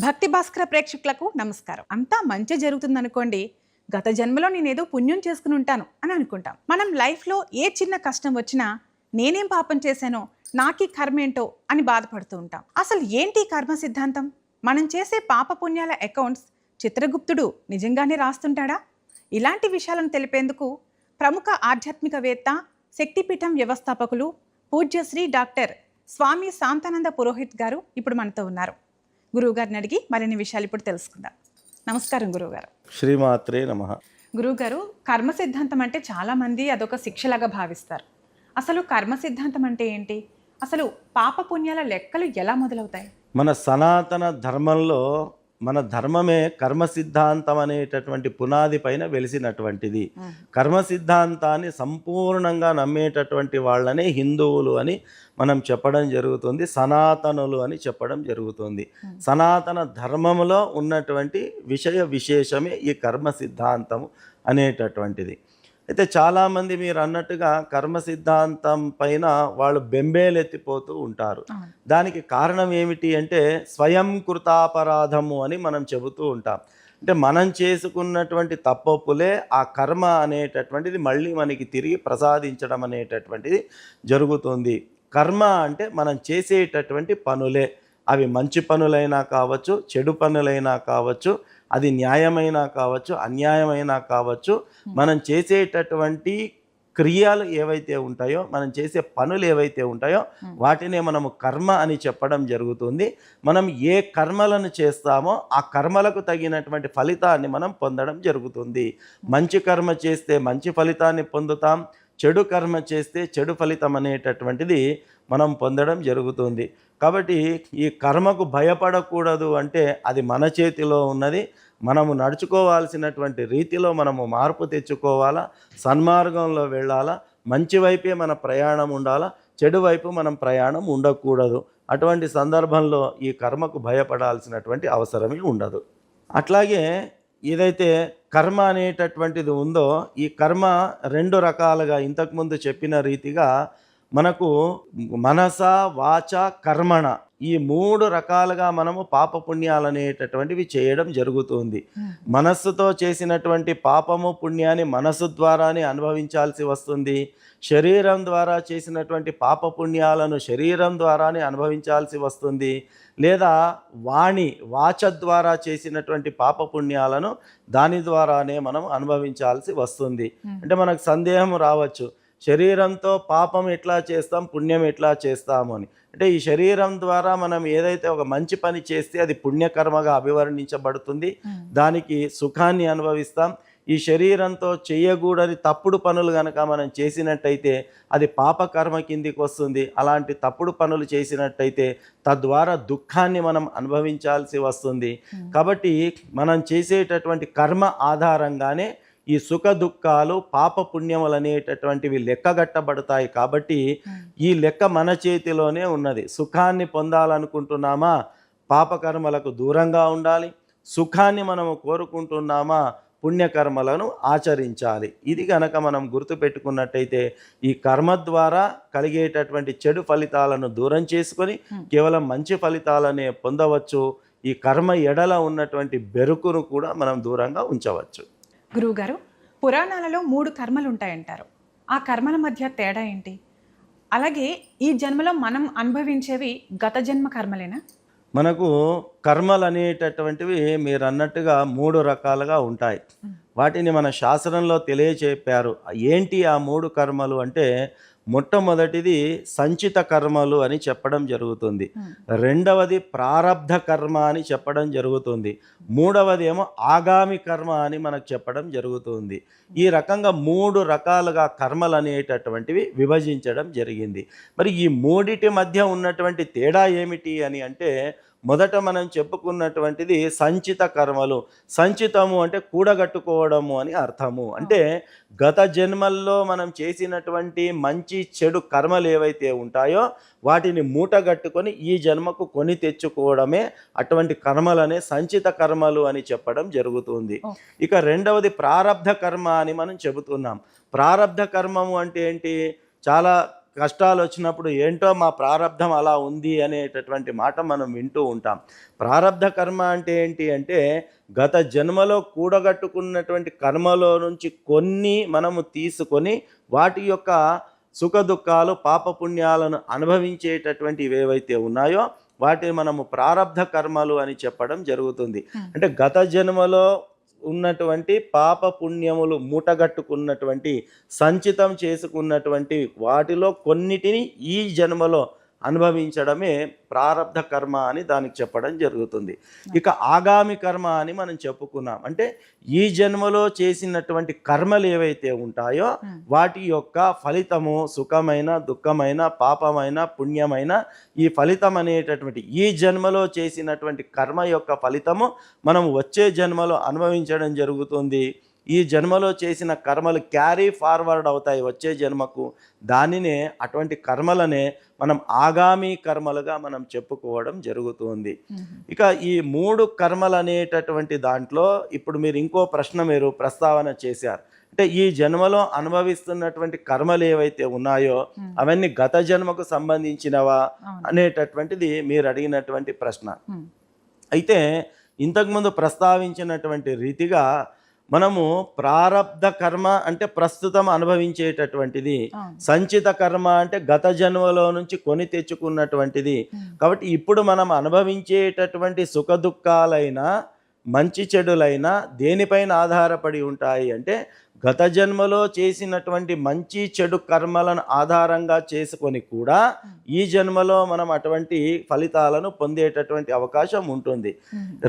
భక్తి భాస్కర ప్రేక్షకులకు నమస్కారం. అంతా మంచి జరుగుతుందనుకోండి, గత జన్మలో నేనేదో పుణ్యం చేసుకుని ఉంటాను అని అనుకుంటాం. మనం లైఫ్లో ఏ చిన్న కష్టం వచ్చినా నేనేం పాపం చేశానో, నాకీ కర్మేంటో అని బాధపడుతూ ఉంటాం. అసలు ఏంటి కర్మ సిద్ధాంతం? మనం చేసే పాప పుణ్యాల అకౌంట్స్ చిత్రగుప్తుడు నిజంగానే రాస్తుంటాడా? ఇలాంటి విషయాలను తెలిపేందుకు ప్రముఖ ఆధ్యాత్మికవేత్త, శక్తిపీఠం వ్యవస్థాపకులు పూజ్యశ్రీ డాక్టర్ స్వామి శాంతానంద పురోహిత్ గారు ఇప్పుడు మనతో ఉన్నారు. గురువుగారిని అడిగి మరిన్ని విషయాలు ఇప్పుడు తెలుసుకుందాం. నమస్కారం గురువుగారు. శ్రీమాత్రే నమః. గురువుగారు, కర్మ సిద్ధాంతం అంటే చాలామంది అదొక శిక్షలాగా భావిస్తారు. అసలు కర్మ సిద్ధాంతం అంటే ఏంటి? అసలు పాప పుణ్యాల లెక్కలు ఎలా మొదలవుతాయి? మన సనాతన ధర్మంలో మన ధర్మమే కర్మ సిద్ధాంతం అనేటటువంటి పునాది పైన వెలిసినటువంటిది. కర్మ సిద్ధాంతాన్ని సంపూర్ణంగా నమ్మేటటువంటి వాళ్ళనే హిందువులు అని మనం చెప్పడం జరుగుతుంది, సనాతనులు అని చెప్పడం జరుగుతుంది. సనాతన ధర్మంలో ఉన్నటువంటి విషయ విశేషమే ఈ కర్మ సిద్ధాంతం అనేటటువంటిది. అయితే చాలామంది మీరు అన్నట్టుగా కర్మ సిద్ధాంతం పైన వాళ్ళు బెంబేలెత్తిపోతూ ఉంటారు. దానికి కారణం ఏమిటి అంటే స్వయం కృతాపరాధము అని మనం చెబుతూ ఉంటాం. అంటే మనం చేసుకున్నటువంటి తప్పొప్పులే ఆ కర్మ అనేటటువంటిది మళ్ళీ మనకి తిరిగి ప్రసాదించడం అనేటటువంటిది జరుగుతుంది. కర్మ అంటే మనం చేసేటటువంటి పనులే, అవి మంచి పనులైనా కావచ్చు, చెడు పనులైనా కావచ్చు, అది న్యాయమైనా కావచ్చు, అన్యాయమైనా కావచ్చు. మనం చేసేటటువంటి క్రియలు ఏవైతే ఉంటాయో, మనం చేసే పనులు ఏవైతే ఉంటాయో వాటినే మనము కర్మ అని చెప్పడం జరుగుతుంది. మనం ఏ కర్మలను చేస్తామో ఆ కర్మలకు తగినటువంటి ఫలితాన్ని మనం పొందడం జరుగుతుంది. మంచి కర్మ చేస్తే మంచి ఫలితాన్ని పొందుతాం, చెడు కర్మ చేస్తే చెడు ఫలితం అనేటటువంటిది మనం పొందడం జరుగుతుంది. కాబట్టి ఈ కర్మకు భయపడకూడదు అంటే అది మన చేతిలో ఉన్నది. మనము నడుచుకోవాల్సినటువంటి రీతిలో మనము మార్పు తెచ్చుకోవాలా, సన్మార్గంలో వెళ్ళాలా, మంచి వైపే మన ప్రయాణం ఉండాలా, చెడు వైపు మనం ప్రయాణం ఉండకూడదు. అటువంటి సందర్భంలో ఈ కర్మకు భయపడాల్సినటువంటి అవసరమే ఉండదు. అట్లాగే ఏదైతే కర్మ అనేటటువంటిది ఉందో, ఈ కర్మ రెండు రకాలుగా ఇంతకుముందు చెప్పిన రీతిగా మనకు మనస, వాచ, కర్మణ ఈ మూడు రకాలుగా మనము పాపపుణ్యాలు అనేటటువంటివి చేయడం జరుగుతుంది. మనస్సుతో చేసినటువంటి పాపము పుణ్యాన్ని మనస్సు ద్వారానే అనుభవించాల్సి వస్తుంది. శరీరం ద్వారా చేసినటువంటి పాపపుణ్యాలను శరీరం ద్వారానే అనుభవించాల్సి వస్తుంది. లేదా వాచ ద్వారా చేసినటువంటి పాపపుణ్యాలను దాని ద్వారానే మనం అనుభవించాల్సి వస్తుంది. అంటే మనకు సందేహం రావచ్చు, శరీరంతో పాపం ఎట్లా చేస్తాం, పుణ్యం ఎట్లా చేస్తాము అని. అంటే ఈ శరీరం ద్వారా మనం ఏదైతే ఒక మంచి పని చేస్తే అది పుణ్యకర్మగా అభివర్ణించబడుతుంది, దానికి సుఖాన్ని అనుభవిస్తాం. ఈ శరీరంతో చేయకూడని తప్పుడు పనులు కనుక మనం చేసినట్టయితే అది పాపకర్మ కిందికి వస్తుంది. అలాంటి తప్పుడు పనులు చేసినట్టయితే తద్వారా దుఃఖాన్ని మనం అనుభవించాల్సి వస్తుంది. కాబట్టి మనం చేసేటటువంటి కర్మ ఆధారంగానే ఈ సుఖ దుఃఖాలు, పాప పుణ్యములు అనేటటువంటివి లెక్కగట్టబడతాయి. కాబట్టి ఈ లెక్క మన చేతిలోనే ఉన్నది. సుఖాన్ని పొందాలనుకుంటున్నామా, పాపకర్మలకు దూరంగా ఉండాలి. సుఖాన్ని మనము కోరుకుంటున్నామా, పుణ్యకర్మలను ఆచరించాలి. ఇది కనుక మనం గుర్తుపెట్టుకున్నట్టయితే ఈ కర్మ ద్వారా కలిగేటటువంటి చెడు ఫలితాలను దూరం చేసుకొని కేవలం మంచి ఫలితాలనే పొందవచ్చు. ఈ కర్మ ఎడల ఉన్నటువంటి బెరుకును కూడా మనం దూరంగా ఉంచవచ్చు. గురువుగారు, పురాణాలలో 3 కర్మలు ఉంటాయంటారు. ఆ కర్మల మధ్య తేడా ఏంటి? అలాగే ఈ జన్మలో మనం అనుభవించేవి గత జన్మ కర్మలేనా? మనకు కర్మలు అనేటటువంటివి మీరు అన్నట్టుగా 3 రకాలుగా ఉంటాయి. వాటిని మన శాస్త్రంలో తెలియచెప్పారు. ఏంటి ఆ 3 కర్మలు అంటే, మొట్టమొదటిది సంచిత కర్మలు అని చెప్పడం జరుగుతుంది. రెండవది ప్రారబ్ధ కర్మ అని చెప్పడం జరుగుతుంది. మూడవది ఏమో ఆగామి కర్మ అని మనకు చెప్పడం జరుగుతుంది. ఈ రకంగా 3 రకాలుగా కర్మలు అనేటటువంటివి విభజించడం జరిగింది. మరి ఈ మూడిటి మధ్య ఉన్నటువంటి తేడా ఏమిటి అని అంటే, మొదట మనం చెప్పుకున్నటువంటిది సంచిత కర్మలు. సంచితము అంటే కూడగట్టుకోవడము అని అర్థము. అంటే గత జన్మల్లో మనం చేసినటువంటి మంచి చెడు కర్మలు ఏవైతే ఉంటాయో వాటిని మూటగట్టుకొని ఈ జన్మకు కొని తెచ్చుకోవడమే అటువంటి కర్మలనే సంచిత కర్మలు అని చెప్పడం జరుగుతుంది. ఇక రెండవది ప్రారబ్ధ కర్మ అని మనం చెబుతున్నాం. ప్రారబ్ధ కర్మము అంటే ఏంటి? చాలా కష్టాలు వచ్చినప్పుడు ఏంటో మా ప్రారంధం అలా ఉంది అనేటటువంటి మాట మనం వింటూ ఉంటాం. ప్రారంధ కర్మ అంటే ఏంటి అంటే గత జన్మలో కూడగట్టుకున్నటువంటి కర్మలో నుంచి కొన్ని మనము తీసుకొని వాటి యొక్క సుఖ దుఃఖాలు పాపపుణ్యాలను అనుభవించేటటువంటివి ఏవైతే ఉన్నాయో వాటిని మనము ప్రారంధ కర్మలు అని చెప్పడం జరుగుతుంది. అంటే గత జన్మలో ఉన్నటువంటి పాప పుణ్యములు మూటగట్టుకున్నటువంటి సంచితం చేసుకున్నటువంటి వాటిలో కొన్నిటిని ఈ జన్మలో అనుభవించడమే ప్రారబ్ధ కర్మ అని దానికి చెప్పడం జరుగుతుంది. ఇక ఆగామి కర్మ అని మనం చెప్పుకున్నాం. అంటే ఈ జన్మలో చేసినటువంటి కర్మలు ఏవైతే ఉంటాయో వాటి యొక్క ఫలితము సుఖమైన దుఃఖమైన పాపమైన పుణ్యమైన ఈ ఫలితం అనేటటువంటి ఈ జన్మలో చేసినటువంటి కర్మ యొక్క ఫలితము మనం వచ్చే జన్మలో అనుభవించడం జరుగుతుంది. ఈ జన్మలో చేసిన కర్మలు క్యారీ ఫార్వర్డ్ అవుతాయి వచ్చే జన్మకు. దానినే అటువంటి కర్మలనే మనం ఆగామి కర్మలుగా మనం చెప్పుకోవడం జరుగుతుంది. ఇక ఈ 3 కర్మలు అనేటటువంటి దాంట్లో ఇప్పుడు మీరు ఇంకో ప్రశ్న మీరు ప్రస్తావన చేశారు. అంటే ఈ జన్మలో అనుభవిస్తున్నటువంటి కర్మలు ఏవైతే ఉన్నాయో అవన్నీ గత జన్మకు సంబంధించినవా అనేటటువంటిది మీరు అడిగినటువంటి ప్రశ్న. అయితే ఇంతకుముందు ప్రస్తావించినటువంటి రీతిగా మనము ప్రారబ్ధ కర్మ అంటే ప్రస్తుతం అనుభవించేటటువంటిది, సంచిత కర్మ అంటే గత జన్మలో నుంచి కొని తెచ్చుకున్నటువంటిది. కాబట్టి ఇప్పుడు మనం అనుభవించేటటువంటి సుఖ దుఃఖాలైనా మంచి చెడులైనా దేనిపైన ఆధారపడి ఉంటాయి అంటే గత జన్మలో చేసినటువంటి మంచి చెడు కర్మలను ఆధారంగా చేసుకొని కూడా ఈ జన్మలో మనం అటువంటి ఫలితాలను పొందేటటువంటి అవకాశం ఉంటుంది.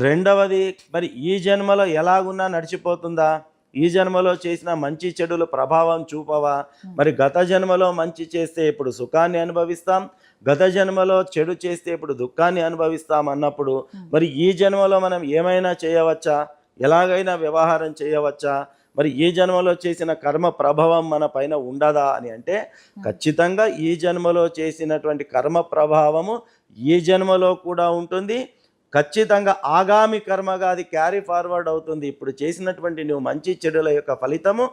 రెండవది, మరి ఈ జన్మలో ఎలాగున్నా నడిచిపోతుందా? ఈ జన్మలో చేసిన మంచి చెడుల ప్రభావం చూపవా? మరి గత జన్మలో మంచి చేస్తే ఇప్పుడు సుఖాన్ని అనుభవిస్తాం, గత జన్మలో చెడు చేస్తే ఇప్పుడు దుఃఖాన్ని అనుభవిస్తాం అన్నప్పుడు మరి ఈ జన్మలో మనం ఏమైనా చేయవచ్చా? ఎలాగైనా వ్యవహారం చేయవచ్చా? మరి ఈ జన్మలో చేసిన కర్మ ప్రభావం మన పైన ఉండదా అని అంటే ఖచ్చితంగా ఈ జన్మలో చేసినటువంటి కర్మ ప్రభావము ఈ జన్మలో కూడా ఉంటుంది. ఖచ్చితంగా ఆగామి కర్మగా అది క్యారీ ఫార్వర్డ్ అవుతుంది. ఇప్పుడు చేసినటువంటి నువ్వు మంచి చెడుల యొక్క ఫలితము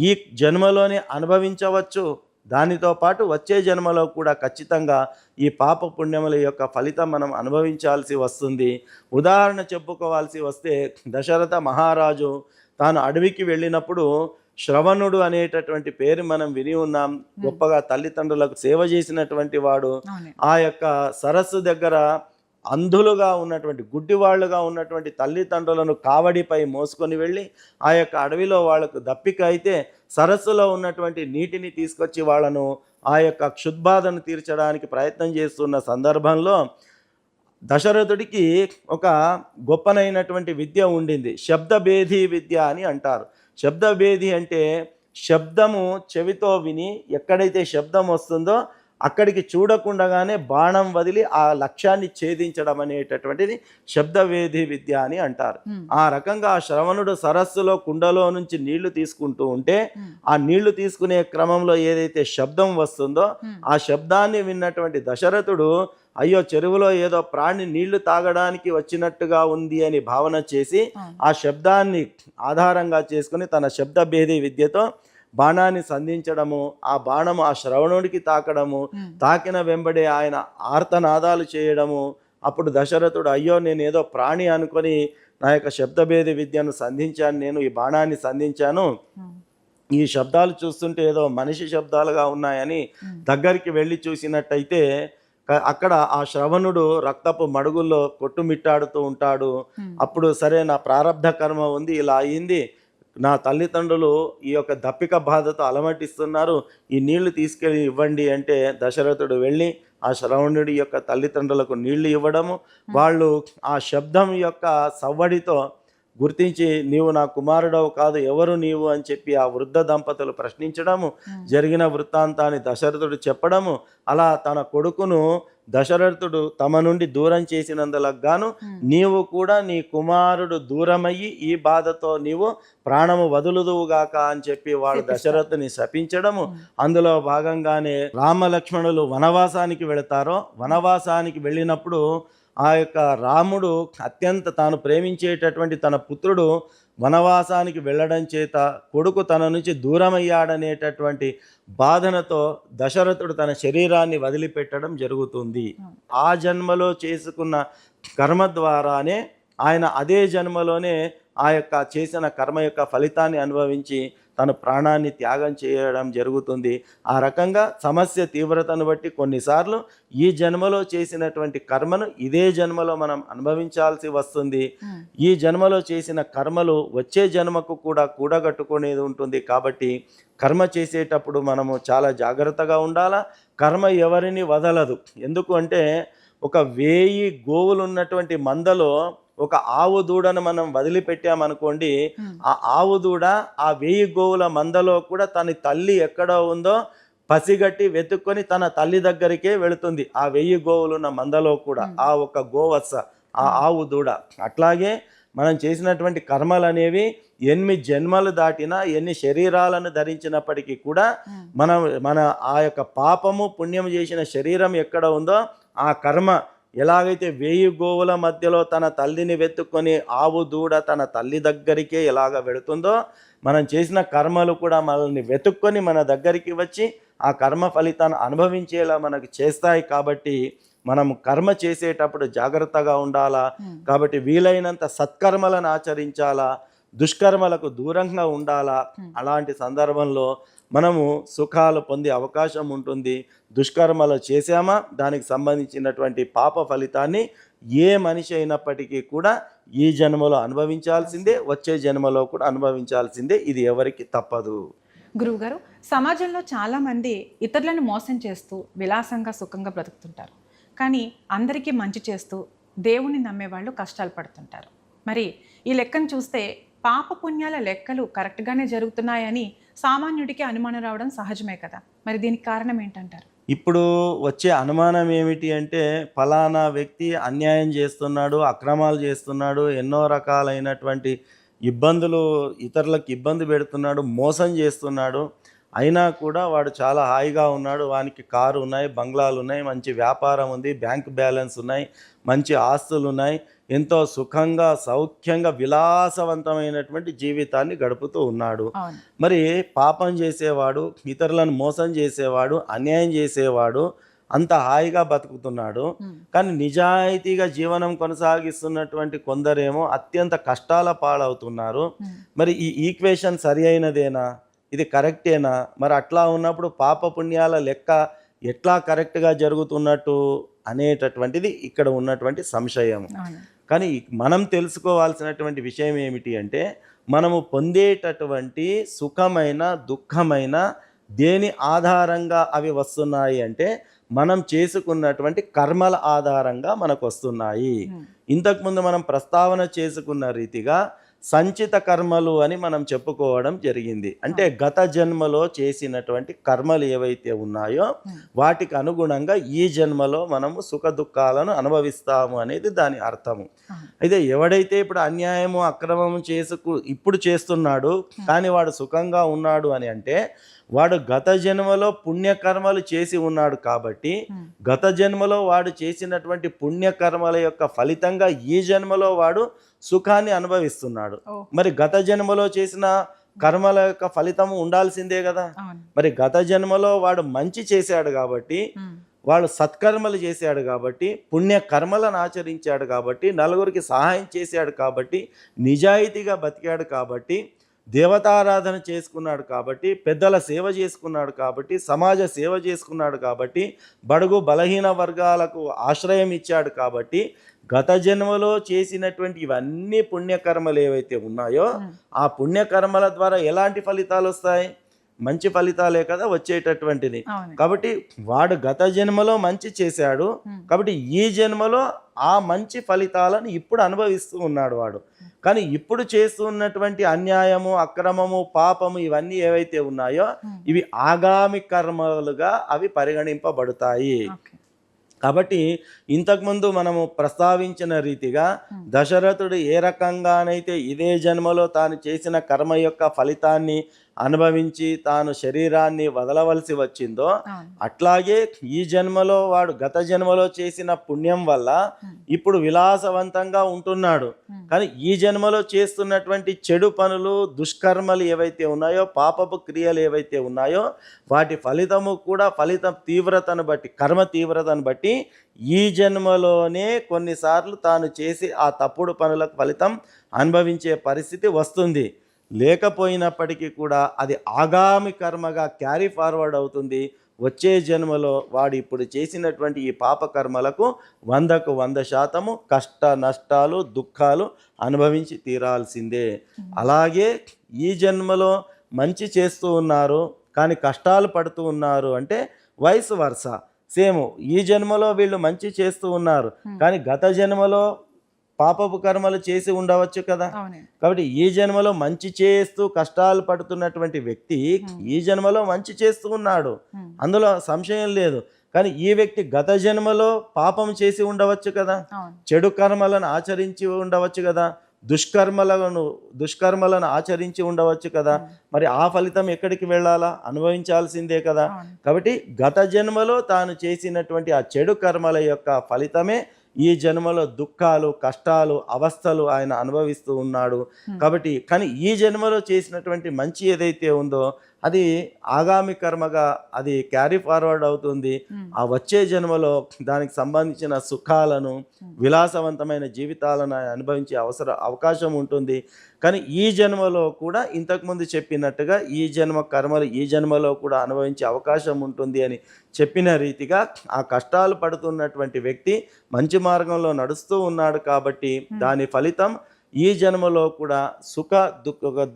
ఈ జన్మలోనే అనుభవించవచ్చు. దానితో పాటు వచ్చే జన్మలో కూడా ఖచ్చితంగా ఈ పాప పుణ్యముల యొక్క ఫలితం మనం అనుభవించాల్సి వస్తుంది. ఉదాహరణ చెప్పుకోవాల్సి వస్తే దశరథ మహారాజు తాను అడవికి వెళ్ళినప్పుడు శ్రవణుడు అనేటటువంటి పేరు మనం విని ఉన్నాం. గొప్పగా తల్లిదండ్రులకు సేవ చేసినటువంటి వాడు. ఆ యొక్క సరస్సు దగ్గర అంధులుగా ఉన్నటువంటి గుడ్డివాళ్లుగా ఉన్నటువంటి తల్లిదండ్రులను కావడిపై మోసుకొని వెళ్ళి ఆ యొక్క అడవిలో వాళ్లకు దప్పిక అయితే సరస్సులో ఉన్నటువంటి నీటిని తీసుకొచ్చి వాళ్ళను ఆ యొక్క క్షుద్బాధను తీర్చడానికి ప్రయత్నం చేస్తున్న సందర్భంలో దశరథుడికి ఒక గొప్పనైనటువంటి విద్య ఉండింది. శబ్దభేది విద్య అని అంటారు. శబ్దభేది అంటే శబ్దము చెవితో విని ఎక్కడైతే శబ్దం వస్తుందో అక్కడికి చూడకుండానే బాణం వదిలి ఆ లక్ష్యాన్ని ఛేదించడం అనేటటువంటిది శబ్దవేది విద్య అని అంటారు. ఆ రకంగా ఆ శ్రవణుడు సరస్సులో కుండలో నుంచి నీళ్లు తీసుకుంటూ ఉంటే ఆ నీళ్లు తీసుకునే క్రమంలో ఏదైతే శబ్దం వస్తుందో ఆ శబ్దాన్ని విన్నటువంటి దశరథుడు అయ్యో చెరువులో ఏదో ప్రాణి నీళ్లు తాగడానికి వచ్చినట్టుగా ఉంది అని భావన చేసి ఆ శబ్దాన్ని ఆధారంగా చేసుకుని తన శబ్దభేది విద్యతో బాణాన్ని సంధించడము, ఆ బాణము ఆ శ్రవణుడికి తాకడము, తాకిన వెంబడే ఆయన ఆర్తనాదాలు చేయడము. అప్పుడు దశరథుడు అయ్యో నేను ఏదో ప్రాణి అనుకొని నా యొక్క శబ్దభేది విద్యను సంధించాను, నేను ఈ బాణాన్ని సంధించాను, ఈ శబ్దాలు చూస్తుంటే ఏదో మనిషి శబ్దాలుగా ఉన్నాయని దగ్గరికి వెళ్ళి చూసినట్టయితే అక్కడ ఆ శ్రవణుడు రక్తపు మడుగుల్లో కొట్టుమిట్టాడుతూ ఉంటాడు. అప్పుడు సరే నా ప్రారబ్ధ కర్మ ఉంది, ఇలా అయింది, నా తల్లిదండ్రులు ఈ యొక్క దప్పిక బాధతో అలమటిస్తున్నారు, ఈ నీళ్లు తీసుకెళ్ళి ఇవ్వండి అంటే దశరథుడు వెళ్ళి ఆ శ్రవణుడి యొక్క తల్లిదండ్రులకు నీళ్లు ఇవ్వడము, వాళ్ళు ఆ శబ్దం యొక్క సవ్వడితో గుర్తించి నీవు నా కుమారుడవు కాదు, ఎవరు నీవు అని చెప్పి ఆ వృద్ధ దంపతులు ప్రశ్నించడము, జరిగిన వృత్తాంతాన్ని దశరథుడు చెప్పడము. అలా తన కొడుకును దశరథుడు తమ నుండి దూరం చేసినందులకు గాను నీవు కూడా నీ కుమారుడు దూరమయ్యి ఈ బాధతో నీవు ప్రాణము వదులుదువుగాక అని చెప్పి వాడు దశరథుని శపించడము. అందులో భాగంగానే రామ లక్ష్మణులు వనవాసానికి వెళతారో వనవాసానికి వెళ్ళినప్పుడు ఆ యొక్క రాముడు అత్యంత తాను ప్రేమించేటటువంటి తన పుత్రుడు వనవాసానికి వెళ్ళడం చేత కొడుకు తన నుంచి దూరమయ్యాడనేటటువంటి బాధనతో దశరథుడు తన శరీరాన్ని వదిలిపెట్టడం జరుగుతుంది. ఆ జన్మలో చేసుకున్న కర్మ ద్వారానే ఆయన అదే జన్మలోనే ఆ యొక్క చేసిన కర్మ యొక్క ఫలితాన్ని అనుభవించి తన ప్రాణాన్ని త్యాగం చేయడం జరుగుతుంది. ఆ రకంగా సమస్య తీవ్రతను బట్టి కొన్నిసార్లు ఈ జన్మలో చేసినటువంటి కర్మను ఇదే జన్మలో మనం అనుభవించాల్సి వస్తుంది. ఈ జన్మలో చేసిన కర్మలు వచ్చే జన్మకు కూడా కూడగట్టుకునేది ఉంటుంది. కాబట్టి కర్మ చేసేటప్పుడు మనము చాలా జాగ్రత్తగా ఉండాలా. కర్మ ఎవరిని వదలదు. ఎందుకు అంటే ఒక 1000 గోవులు ఉన్నటువంటి మందలో ఒక ఆవు దూడను మనం వదిలిపెట్టామనుకోండి, ఆ ఆవు దూడ ఆ 1000 గోవుల మందలో కూడా తన తల్లి ఎక్కడ ఉందో పసిగట్టి వెతుక్కొని తన తల్లి దగ్గరికే వెళుతుంది. ఆ 1000 గోవులున్న మందలో కూడా ఆ ఒక గోవత్స, ఆ ఆవు దూడ. అట్లాగే మనం చేసినటువంటి కర్మలు అనేవి 8 జన్మలు దాటినా, ఎన్ని శరీరాలను ధరించినప్పటికీ కూడా మన ఆ యొక్క పాపము పుణ్యం చేసిన శరీరం ఎక్కడ ఉందో ఆ కర్మ ఎలాగైతే 1000 గోవుల మధ్యలో తన తల్లిని వెతుక్కొని ఆవు దూడ తన తల్లి దగ్గరికే ఎలాగ వెళుతుందో, మనం చేసిన కర్మలు కూడా మనల్ని వెతుక్కొని మన దగ్గరికి వచ్చి ఆ కర్మ ఫలితాన్ని అనుభవించేలా మనకు చేస్తాయి. కాబట్టి మనం కర్మ చేసేటప్పుడు జాగ్రత్తగా ఉండాలా. కాబట్టి వీలైనంత సత్కర్మలను ఆచరించాలా, దుష్కర్మలకు దూరంగా ఉండాలా. అలాంటి సందర్భంలో మనము సుఖాలు పొందే అవకాశం ఉంటుంది. దుష్కర్మలు చేశామా దానికి సంబంధించినటువంటి పాప ఫలితాన్ని ఏ మనిషి అయినప్పటికీ కూడా ఈ జన్మలో అనుభవించాల్సిందే, వచ్చే జన్మలో కూడా అనుభవించాల్సిందే. ఇది ఎవరికి తప్పదు. గురువుగారు, సమాజంలో చాలామంది ఇతరులను మోసం చేస్తూ విలాసంగా సుఖంగా బ్రతుకుతుంటారు. కానీ అందరికీ మంచి చేస్తూ దేవుణ్ణి నమ్మేవాళ్ళు కష్టాలు పడుతుంటారు. మరి ఈ లెక్కను చూస్తే పాప పుణ్యాల లెక్కలు కరెక్ట్గానే జరుగుతున్నాయని సామాన్యుడికి అనుమానం రావడం సహజమే కదా. మరి దీనికి కారణం ఏంటంటారు? ఇప్పుడు వచ్చే అనుమానం ఏమిటి అంటే, ఫలానా వ్యక్తి అన్యాయం చేస్తున్నాడు, అక్రమాలు చేస్తున్నాడు, ఎన్నో రకాలైనటువంటి ఇబ్బందులు ఇతరులకు ఇబ్బంది పెడుతున్నాడు, మోసం చేస్తున్నాడు, అయినా కూడా వాడు చాలా హాయిగా ఉన్నాడు. వానికి కారు ఉన్నాయి, బంగ్లాలు ఉన్నాయి, మంచి వ్యాపారం ఉంది, బ్యాంక్ బ్యాలెన్స్ ఉన్నాయి, మంచి ఆస్తులు ఉన్నాయి, ఎంతో సుఖంగా సౌఖ్యంగా విలాసవంతమైనటువంటి జీవితాన్ని గడుపుతూ ఉన్నాడు. మరి పాపం చేసేవాడు, ఇతరులను మోసం చేసేవాడు, అన్యాయం చేసేవాడు అంత హాయిగా బతుకుతున్నాడు. కానీ నిజాయితీగా జీవనం కొనసాగిస్తున్నటువంటి కొందరేమో అత్యంత కష్టాల పాలవుతున్నారు. మరి ఈ ఈక్వేషన్ సరి అయినదేనా? ఇది కరెక్టేనా? మరి అట్లా ఉన్నప్పుడు పాప పుణ్యాల లెక్క ఎట్లా కరెక్ట్గా జరుగుతున్నట్టు అనేటటువంటిది ఇక్కడ ఉన్నటువంటి సంశయం. కానీ మనం తెలుసుకోవాల్సినటువంటి విషయం ఏమిటి అంటే, మనము పొందేటటువంటి సుఖమైన దుఃఖమైన దేని ఆధారంగా అవి వస్తున్నాయి అంటే మనం చేసుకున్నటువంటి కర్మల ఆధారంగా మనకు వస్తున్నాయి. ఇంతకుముందు మనం ప్రస్తావన చేసుకున్న రీతిగా సంచిత కర్మలు అని మనం చెప్పుకోవడం జరిగింది. అంటే గత జన్మలో చేసినటువంటి కర్మలు ఏవైతే ఉన్నాయో వాటికి అనుగుణంగా ఈ జన్మలో మనము సుఖ దుఃఖాలను అనుభవిస్తాము అనేది దాని అర్థము. అయితే ఎవడైతే ఇప్పుడు అన్యాయము అక్రమము ఇప్పుడు చేస్తున్నాడు కానీ వాడు సుఖంగా ఉన్నాడు అని అంటే, వాడు గత జన్మలో పుణ్యకర్మలు చేసి ఉన్నాడు కాబట్టి గత జన్మలో వాడు చేసినటువంటి పుణ్యకర్మల యొక్క ఫలితంగా ఈ జన్మలో వాడు సుఖాన్ని అనుభవిస్తున్నాడు. మరి గత జన్మలో చేసిన కర్మల యొక్క ఫలితము ఉండాల్సిందే కదా. మరి గత జన్మలో వాడు మంచి చేశాడు కాబట్టి, వాడు సత్కర్మలు చేశాడు కాబట్టి, పుణ్యకర్మలను ఆచరించాడు కాబట్టి, నలుగురికి సహాయం చేశాడు కాబట్టి, నిజాయితీగా బతికాడు కాబట్టి, దేవతారాధన చేసుకున్నాడు కాబట్టి, పెద్దల సేవ చేసుకున్నాడు కాబట్టి, సమాజ సేవ చేసుకున్నాడు కాబట్టి, బడుగు బలహీన వర్గాలకు ఆశ్రయం ఇచ్చాడు కాబట్టి, గత జన్మలో చేసినటువంటి ఇవన్నీ పుణ్యకర్మలు ఏవైతే ఉన్నాయో ఆ పుణ్యకర్మల ద్వారా ఎలాంటి ఫలితాలు వస్తాయి? మంచి ఫలితాలే కదా వచ్చేటటువంటిది. కాబట్టి వాడు గత జన్మలో మంచి చేశాడు కాబట్టి ఈ జన్మలో ఆ మంచి ఫలితాలను ఇప్పుడు అనుభవిస్తూ ఉన్నాడు వాడు. కానీ ఇప్పుడు చేస్తున్నటువంటి అన్యాయము అక్రమము పాపము ఇవన్నీ ఏవైతే ఉన్నాయో ఇవి ఆగామి కర్మలుగా అవి పరిగణింపబడతాయి. కాబట్టి ఇంతకుముందు మనము ప్రస్తావించిన రీతిగా దశరథుడు ఏ రకంగానైతే ఇదే జన్మలో తాను చేసిన కర్మ యొక్క ఫలితాన్ని అనుభవించి తాను శరీరాన్ని వదలవలసి వచ్చిందో, అవును. అట్లాగే ఈ జన్మలో వాడు గత జన్మలో చేసిన పుణ్యం వల్ల ఇప్పుడు విలాసవంతంగా ఉంటున్నాడు. కానీ ఈ జన్మలో చేస్తున్నటువంటి చెడు పనులు, దుష్కర్మలు ఏవైతే ఉన్నాయో, పాపపు క్రియలు ఏవైతే ఉన్నాయో, వాటి ఫలితము కూడా ఫలితం తీవ్రతను బట్టి, కర్మ తీవ్రతను బట్టి ఈ జన్మలోనే కొన్నిసార్లు తాను చేసి ఆ తప్పుడు పనులకు ఫలితం అనుభవించే పరిస్థితి వస్తుంది. లేకపోయినప్పటికీ కూడా అది ఆగామి కర్మగా క్యారీ ఫార్వర్డ్ అవుతుంది. వచ్చే జన్మలో వాడు ఇప్పుడు చేసినటువంటి ఈ పాప కర్మలకు 100కు 100% కష్ట నష్టాలు దుఃఖాలు అనుభవించి తీరాల్సిందే. అలాగే ఈ జన్మలో మంచి చేస్తూ ఉన్నారు కానీ కష్టాలు పడుతూ ఉన్నారు అంటే వైస్ వర్సా సేమ్. ఈ జన్మలో వీళ్ళు మంచి చేస్తూ ఉన్నారు కానీ గత జన్మలో పాపపు కర్మలు చేసి ఉండవచ్చు కదా. అవునండి. కాబట్టి ఈ జన్మలో మంచి చేస్తూ కష్టాలు పడుతున్నటువంటి వ్యక్తి ఈ జన్మలో మంచి చేస్తూ ఉన్నాడు, అందులో సంశయం లేదు. కానీ ఈ వ్యక్తి గత జన్మలో పాపం చేసి ఉండవచ్చు కదా, అవును. చెడు కర్మలను ఆచరించి ఉండవచ్చు కదా, దుష్కర్మలను ఆచరించి ఉండవచ్చు కదా. మరి ఆ ఫలితం ఎక్కడికి వెళ్ళాలా? అనుభవించాల్సిందే కదా. అవును. కాబట్టి గత జన్మలో తాను చేసినటువంటి ఆ చెడు కర్మల యొక్క ఫలితమే ఈ జన్మలో దుఃఖాలు కష్టాలు అవస్థలు ఆయన అనుభవిస్తూ ఉన్నాడు. కాబట్టి కానీ ఈ జన్మలో చేసినటువంటి మంచి ఏదైతే ఉందో అది ఆగామి కర్మగా అది క్యారీ ఫార్వర్డ్ అవుతుంది. ఆ వచ్చే జన్మలో దానికి సంబంధించిన సుఖాలను విలాసవంతమైన జీవితాలను అనుభవించే అవకాశం ఉంటుంది. కానీ ఈ జన్మలో కూడా ఇంతకుముందు చెప్పినట్టుగా ఈ జన్మ కర్మలు ఈ జన్మలో కూడా అనుభవించే అవకాశం ఉంటుంది అని చెప్పిన రీతిగా ఆ కష్టాలు పడుతున్నటువంటి వ్యక్తి మంచి మార్గంలో నడుస్తూ ఉన్నాడు కాబట్టి దాని ఫలితం ఈ జన్మలో కూడా సుఖ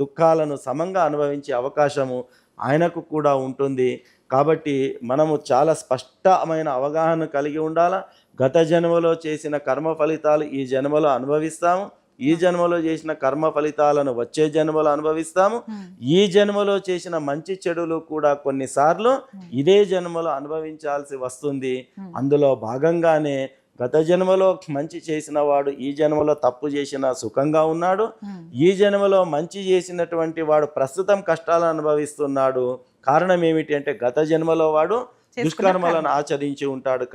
దుఃఖాలను సమంగా అనుభవించే అవకాశము ఆయనకు కూడా ఉంటుంది. కాబట్టి మనము చాలా స్పష్టమైన అవగాహన కలిగి ఉండాలా. గత జన్మలో చేసిన కర్మ ఫలితాలు ఈ జన్మలో అనుభవిస్తాము, ఈ జన్మలో చేసిన కర్మ ఫలితాలను వచ్చే జన్మలో అనుభవిస్తాము. ఈ జన్మలో చేసిన మంచి చెడులు కూడా కొన్నిసార్లు ఇదే జన్మలో అనుభవించాల్సి వస్తుంది. అందులో భాగంగానే గత జన్మలో మంచి చేసిన వాడు ఈ జన్మలో తప్పు చేసిన సుఖంగా ఉన్నాడు, ఈ జన్మలో మంచి చేసినటువంటి వాడు ప్రస్తుతం కష్టాలను అనుభవిస్తున్నాడు. కారణం ఏమిటి అంటే గత జన్మలో వాడు దుష్కర్మలను ఆచరించి ఉంటాడు.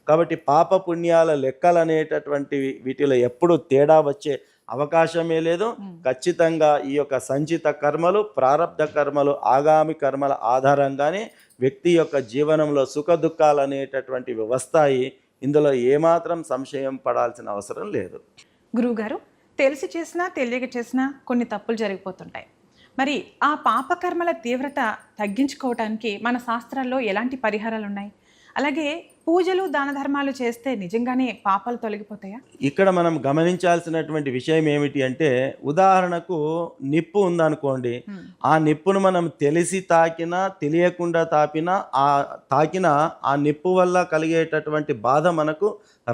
కాబట్టి పాప పుణ్యాల లెక్కలు అనేటటువంటి వీటిలో ఎప్పుడు తేడా వచ్చే అవకాశమే లేదు. ఖచ్చితంగా ఈ యొక్క సంచిత కర్మలు ప్రారబ్ధ కర్మలు ఆగామి కర్మల ఆధారంగానే వ్యక్తి యొక్క జీవనంలో సుఖ దుఃఖాలు అనేటటువంటివి వస్తాయి. ఇందులో ఏమాత్రం సంశయం పడాల్సిన అవసరం లేదు. గురువుగారు, తెలిసి చేసినా తెలియక చేసినా కొన్ని తప్పులు జరిగిపోతుంటాయి. మరి ఆ పాపకర్మల తీవ్రత తగ్గించుకోవటానికి మన శాస్త్రాల్లో ఎలాంటి పరిహారాలు ఉన్నాయి? అలాగే పూజలు దాన ధర్మాలు చేస్తే నిజంగానే పాపాలు తొలగిపోతాయా? ఇక్కడ మనం గమనించాల్సినటువంటి విషయం ఏమిటి అంటే, ఉదాహరణకు నిప్పు ఉందనుకోండి, ఆ నిప్పును మనం తెలిసి తాకినా తెలియకుండా తాకినా ఆ నిప్పు వల్ల కలిగేటటువంటి బాధ మనకు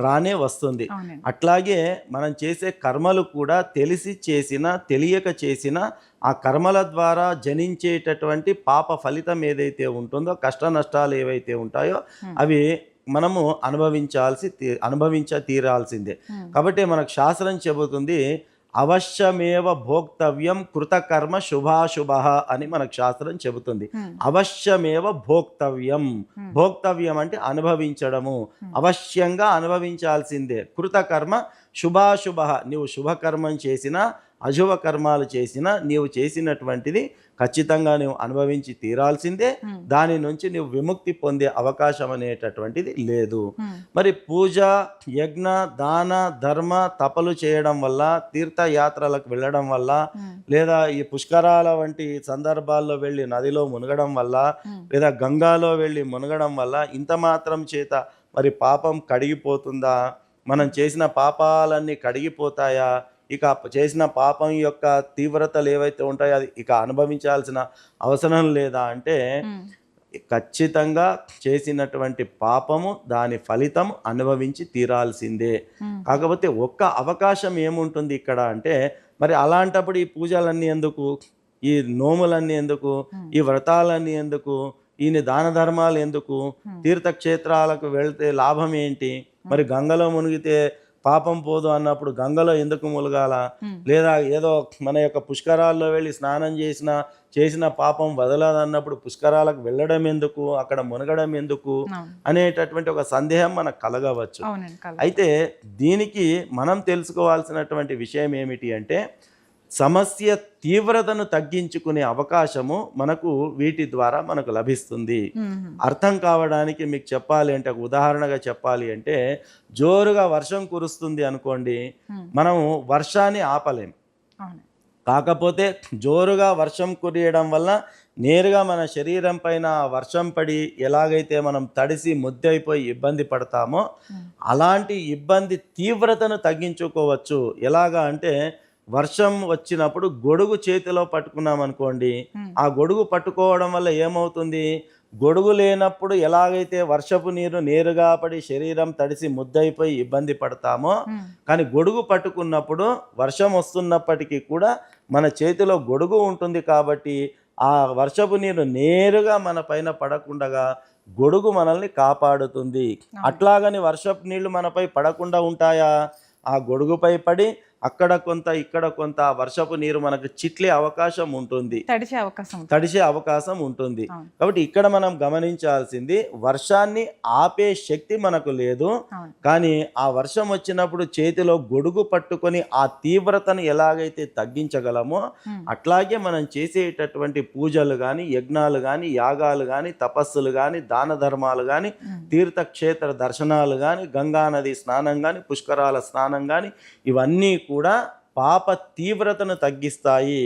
రానే వస్తుంది. అట్లాగే మనం చేసే కర్మలు కూడా తెలిసి చేసినా తెలియక చేసినా ఆ కర్మల ద్వారా జనించేటటువంటి పాప ఫలితం ఏదైతే ఉంటుందో, కష్ట నష్టాలు ఏవైతే ఉంటాయో అవి మనము అనుభవించ తీరాల్సిందే. కాబట్టి మనకు శాస్త్రం చెబుతుంది అవశ్యమేవ భోక్తవ్యం కృతకర్మ శుభాశుభ అని మనకు శాస్త్రం చెబుతుంది. అవశ్యమేవ భోక్తవ్యం అంటే అనుభవించడము, అవశ్యంగా అనుభవించాల్సిందే. కృతకర్మ శుభాశుభ, నీవు శుభకర్మం చేసినా అశుభ కర్మాలు చేసినా నీవు చేసినటువంటిది ఖచ్చితంగా నువ్వు అనుభవించి తీరాల్సిందే. దాని నుంచి నువ్వు విముక్తి పొందే అవకాశం అనేటటువంటిది లేదు. మరి పూజ యజ్ఞ దాన ధర్మ తపలు చేయడం వల్ల, తీర్థయాత్రలకు వెళ్ళడం వల్ల, లేదా ఈ పుష్కరాల వంటి సందర్భాల్లో వెళ్ళి నదిలో మునగడం వల్ల, లేదా గంగాలో వెళ్ళి మునగడం వల్ల ఇంత మాత్రం చేత మరి పాపం కడిగిపోతుందా? మనం చేసిన పాపాలన్నీ కడిగిపోతాయా? ఇక చేసిన పాపం యొక్క తీవ్రతలు ఏవైతే ఉంటాయో అది ఇక అనుభవించాల్సిన అవసరం లేదా అంటే, ఖచ్చితంగా చేసినటువంటి పాపము దాని ఫలితం అనుభవించి తీరాల్సిందే. కాకపోతే ఒక్క అవకాశం ఏముంటుంది ఇక్కడ అంటే, మరి అలాంటప్పుడు ఈ పూజలన్నీ ఎందుకు, ఈ నోములన్నీ ఎందుకు, ఈ వ్రతాలన్నీ ఎందుకు, ఈయన దాన ధర్మాలు ఎందుకు, తీర్థక్షేత్రాలకు వెళ్తే లాభం ఏంటి, మరి గంగలో మునిగితే పాపం పోదు అన్నప్పుడు గంగలో ఎందుకు ములగాల, లేదా ఏదో మన యొక్క పుష్కరాల్లో వెళ్ళి స్నానం చేసిన పాపం వదలదు అన్నప్పుడు పుష్కరాలకు వెళ్ళడం ఎందుకు, అక్కడ మునగడం ఎందుకు అనేటటువంటి ఒక సందేహం మనకు కలగవచ్చు. అయితే దీనికి మనం తెలుసుకోవాల్సినటువంటి విషయం ఏమిటి అంటే, సమస్య తీవ్రతను తగ్గించుకునే అవకాశము మనకు వీటి ద్వారా మనకు లభిస్తుంది. అర్థం కావడానికి మీకు చెప్పాలి అంటే, ఒక ఉదాహరణగా చెప్పాలి అంటే, జోరుగా వర్షం కురుస్తుంది అనుకోండి, మనం వర్షాన్ని ఆపలేం. కాకపోతే జోరుగా వర్షం కురియడం వల్ల నేరుగా మన శరీరం పైన వర్షం పడి ఎలాగైతే మనం తడిసి ముద్దైపోయి ఇబ్బంది పడతామో అలాంటి ఇబ్బంది తీవ్రతను తగ్గించుకోవచ్చు. ఎలాగా అంటే, వర్షం వచ్చినప్పుడు గొడుగు చేతిలో పట్టుకున్నాం అనుకోండి, ఆ గొడుగు పట్టుకోవడం వల్ల ఏమవుతుంది, గొడుగు లేనప్పుడు ఎలాగైతే వర్షపు నీరు నేరుగా పడి శరీరం తడిసి ముద్దైపోయి ఇబ్బంది పడతామో, కానీ గొడుగు పట్టుకున్నప్పుడు వర్షం వస్తున్నప్పటికీ కూడా మన చేతిలో గొడుగు ఉంటుంది కాబట్టి ఆ వర్షపు నీరు నేరుగా మన పైన పడకుండా గొడుగు మనల్ని కాపాడుతుంది. అట్లాగని వర్షపు నీళ్లు మనపై పడకుండా ఉంటాయా, ఆ గొడుగుపై పడి అక్కడ కొంత ఇక్కడ కొంత వర్షపు నీరు మనకు చిట్లే అవకాశం ఉంటుంది, తడిసే అవకాశం ఉంటుంది. కాబట్టి ఇక్కడ మనం గమనించాల్సింది, వర్షాన్ని ఆపే శక్తి మనకు లేదు, కానీ ఆ వర్షం వచ్చినప్పుడు చేతిలో గొడుగు పట్టుకొని ఆ తీవ్రతను ఎలాగైతే తగ్గించగలమో అట్లాగే మనం చేసేటటువంటి పూజలు కానీ, యజ్ఞాలు కానీ, యాగాలు కానీ, తపస్సులు కానీ, దాన ధర్మాలు కానీ, తీర్థక్షేత్ర దర్శనాలు కానీ, గంగానది స్నానం కానీ, పుష్కరాల స్నానం కానీ, ఇవన్నీ కూడా పాప తీవ్రతను తగ్గిస్తాయి.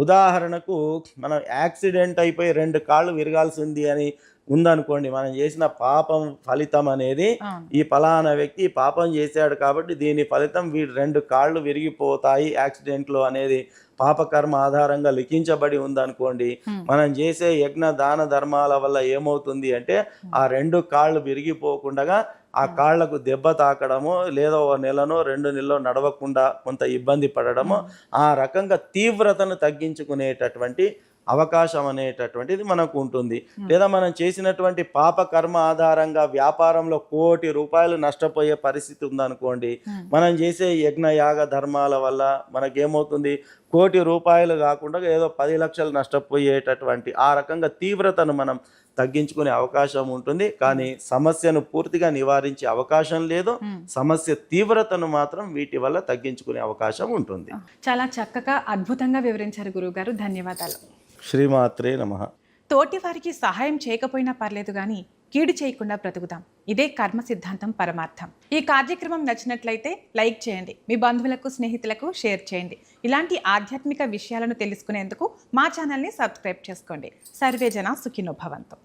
ఉదాహరణకు మనం యాక్సిడెంట్ అయిపోయి 2 కాళ్ళు విరగాల్సింది అని ఉందనుకోండి, మనం చేసిన పాపం ఫలితం అనేది, ఈ ఫలానా వ్యక్తి పాపం చేశాడు కాబట్టి దీని ఫలితం వీడి 2 కాళ్ళు విరిగిపోతాయి యాక్సిడెంట్లో అనేది పాపకర్మ ఆధారంగా లిఖించబడి ఉందనుకోండి, మనం చేసే యజ్ఞ దాన ధర్మాల వల్ల ఏమవుతుంది అంటే, ఆ 2 కాళ్ళు విరిగిపోకుండా ఆ కాళ్లకు దెబ్బ తాకడము, లేదా 1 నెలనో 2 నెలలో నడవకుండా కొంత ఇబ్బంది పడడము, ఆ రకంగా తీవ్రతను తగ్గించుకునేటటువంటి అవకాశం అనేటటువంటిది మనకు ఉంటుంది. లేదా మనం చేసినటువంటి పాప కర్మ ఆధారంగా వ్యాపారంలో 1 కోటి రూపాయలు నష్టపోయే పరిస్థితి ఉందనుకోండి, మనం చేసే యజ్ఞ యాగ ధర్మాల వల్ల మనకేమవుతుంది, 1 కోటి రూపాయలు కాకుండా ఏదో 10 లక్షలు నష్టపోయేటటువంటి ఆ రకంగా తీవ్రతను మనం తగ్గించుకునే అవకాశం ఉంటుంది. కానీ సమస్యను పూర్తిగా నివారించే అవకాశం లేదు, సమస్య తీవ్రతను మాత్రం వీటి వల్ల తగ్గించుకునే అవకాశం ఉంటుంది. చాలా చక్కగా అద్భుతంగా వివరించారు గురువుగారు, ధన్యవాదాలు. శ్రీమాత్రే నమః. తోటి వారికి సహాయం చేయకపోయినా పర్లేదు కానీ కీడు చేయకుండా బ్రతుకుదాం, ఇదే కర్మ సిద్ధాంతం పరమార్థం. ఈ కార్యక్రమం నచ్చినట్లయితే లైక్ చేయండి, మీ బంధువులకు స్నేహితులకు షేర్ చేయండి. ఇలాంటి ఆధ్యాత్మిక విషయాలను తెలుసుకునేందుకు మా ఛానల్ని సబ్స్క్రైబ్ చేసుకోండి. సర్వే జన సుఖినో భవంతు.